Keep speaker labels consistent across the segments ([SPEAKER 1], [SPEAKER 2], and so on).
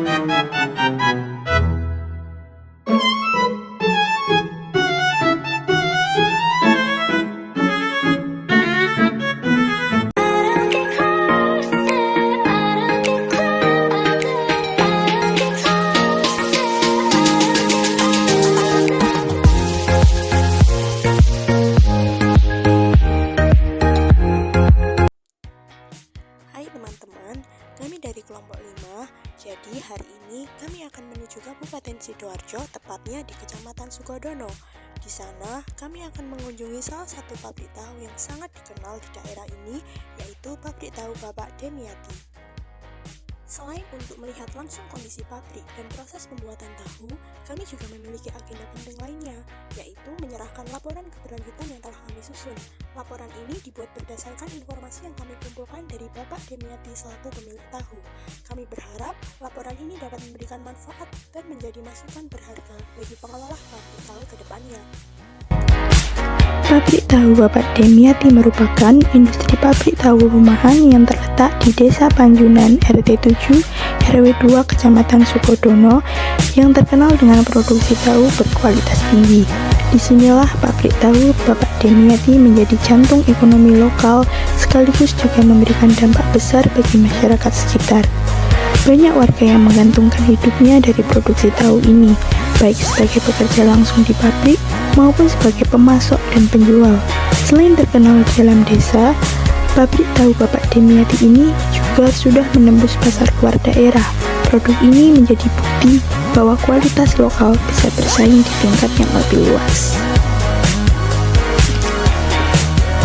[SPEAKER 1] Hai teman-teman, kami dari kelompok 5. Jadi hari ini kami akan menuju Kabupaten Sidoarjo, tepatnya di Kecamatan Sukodono. Di sana kami akan mengunjungi salah satu pabrik tahu yang sangat dikenal di daerah ini, yaitu pabrik tahu Bapak Demiati. Selain untuk melihat langsung kondisi pabrik dan proses pembuatan tahu, kami juga memiliki agenda penting lainnya, yaitu menyerahkan laporan keberlanjutan yang telah kami susun. Laporan ini dibuat berdasarkan informasi yang kami kumpulkan dari Bapak Demiati selaku pemilik tahu. Kami berharap laporan ini dapat memberikan manfaat dan menjadi masukan berharga bagi pengelola pabrik tahu ke depannya.
[SPEAKER 2] Pabrik tahu Bapak Demiati merupakan industri pabrik tahu rumahan yang terletak di Desa Panjunan RT 7 RW 2 Kecamatan Sukodono yang terkenal dengan produksi tahu berkualitas tinggi. Disinilah pabrik tahu Bapak Demiati menjadi jantung ekonomi lokal sekaligus juga memberikan dampak besar bagi masyarakat sekitar. Banyak warga yang menggantungkan hidupnya dari produksi tahu ini, baik sebagai pekerja langsung di pabrik maupun sebagai pemasok dan penjual. Selain terkenal di dalam desa, pabrik tahu Bapak Demiati ini juga sudah menembus pasar luar daerah. Produk ini menjadi bukti bahwa kualitas lokal bisa bersaing di tingkat yang lebih luas.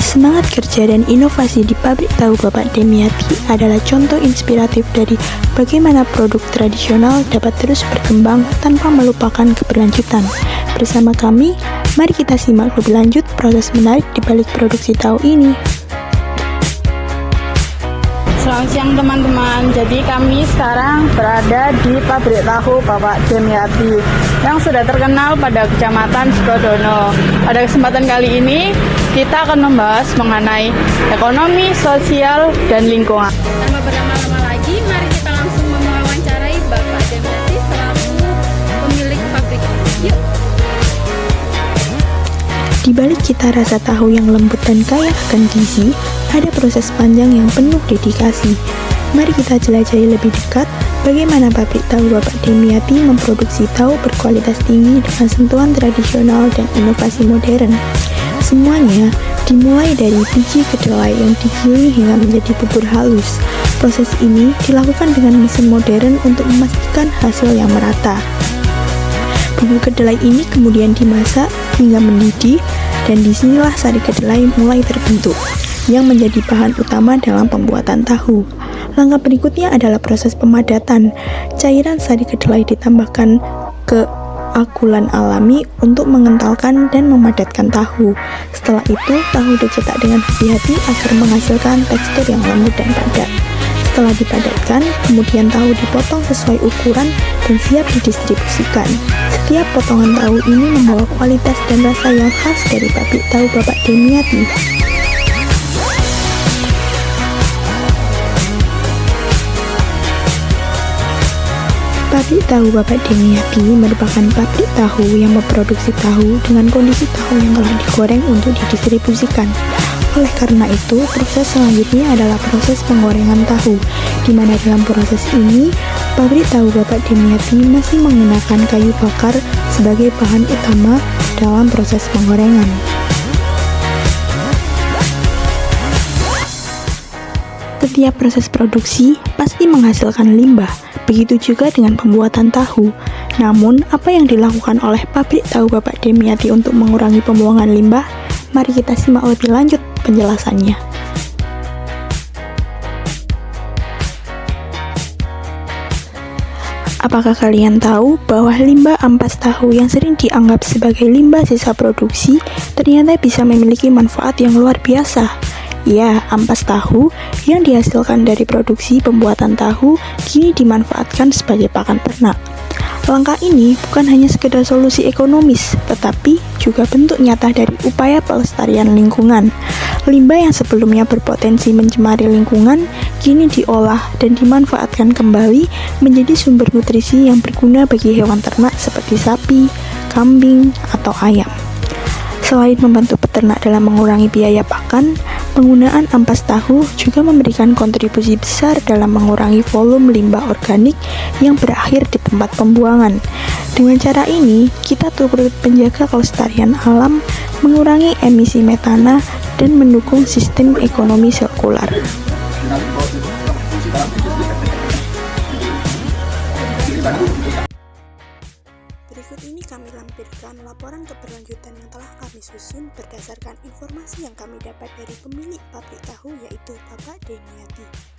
[SPEAKER 2] Semangat kerja dan inovasi di pabrik tahu Bapak Demiati adalah contoh inspiratif dari bagaimana produk tradisional dapat terus berkembang tanpa melupakan keberlanjutan. Bersama kami, mari kita simak lebih lanjut proses menarik di balik produksi tahu ini.
[SPEAKER 3] Selamat siang teman-teman, jadi kami sekarang berada di pabrik tahu Bapak Demiati yang sudah terkenal pada Kecamatan Sukodono. Pada kesempatan kali ini, kita akan membahas mengenai ekonomi, sosial, dan lingkungan.
[SPEAKER 4] Tanpa berlama-lama lagi, mari kita langsung mewawancarai Bapak Demiati selaku pemilik pabrik. Yuk!
[SPEAKER 2] Di balik cita rasa tahu yang lembut dan kaya akan gizi, ada proses panjang yang penuh dedikasi. Mari kita jelajahi lebih dekat bagaimana pabrik tahu Bapak Demiati memproduksi tahu berkualitas tinggi dengan sentuhan tradisional dan inovasi modern. Semuanya dimulai dari biji kedelai yang digiling hingga menjadi bubur halus. Proses ini dilakukan dengan mesin modern untuk memastikan hasil yang merata. Bubur kedelai ini kemudian dimasak hingga mendidih, dan disinilah sari kedelai mulai terbentuk, yang menjadi bahan utama dalam pembuatan tahu. Langkah berikutnya adalah proses pemadatan. Cairan sari kedelai ditambahkan ke agulan alami untuk mengentalkan dan memadatkan tahu. Setelah itu, tahu dicetak dengan hati-hati agar menghasilkan tekstur yang lembut dan padat. Setelah dipadatkan, kemudian tahu dipotong sesuai ukuran dan siap didistribusikan. Setiap potongan tahu ini membawa kualitas dan rasa yang khas dari pabrik tahu Bapak Demiati. Pabrik tahu Bapak Demiati merupakan pabrik tahu yang memproduksi tahu dengan kondisi tahu yang telah digoreng untuk didistribusikan. Oleh karena itu, proses selanjutnya adalah proses penggorengan tahu, di mana dalam proses ini, pabrik tahu Bapak Demiati masih menggunakan kayu bakar sebagai bahan utama dalam proses penggorengan. Setiap proses produksi pasti menghasilkan limbah, begitu juga dengan pembuatan tahu. Namun, apa yang dilakukan oleh pabrik tahu Bapak Demiati untuk mengurangi pembuangan limbah? Mari kita simak lebih lanjut penjelasannya. Apakah kalian tahu bahwa limbah ampas tahu yang sering dianggap sebagai limbah sisa produksi ternyata bisa memiliki manfaat yang luar biasa? Ya, ampas tahu yang dihasilkan dari produksi pembuatan tahu kini dimanfaatkan sebagai pakan ternak. Langkah ini bukan hanya sekedar solusi ekonomis, tetapi juga bentuk nyata dari upaya pelestarian lingkungan. Limbah yang sebelumnya berpotensi mencemari lingkungan, kini diolah dan dimanfaatkan kembali menjadi sumber nutrisi yang berguna bagi hewan ternak seperti sapi, kambing, atau ayam. Selain membantu peternak dalam mengurangi biaya pakan, penggunaan ampas tahu juga memberikan kontribusi besar dalam mengurangi volume limbah organik yang berakhir di tempat pembuangan. Dengan cara ini, kita turut menjaga kelestarian alam, mengurangi emisi metana, dan mendukung sistem ekonomi sirkular.
[SPEAKER 1] Berikut ini kami lampirkan laporan keberlanjutan yang telah kami susun berdasarkan informasi yang kami dapat dari pemilik pabrik tahu, yaitu Bapak Demiati.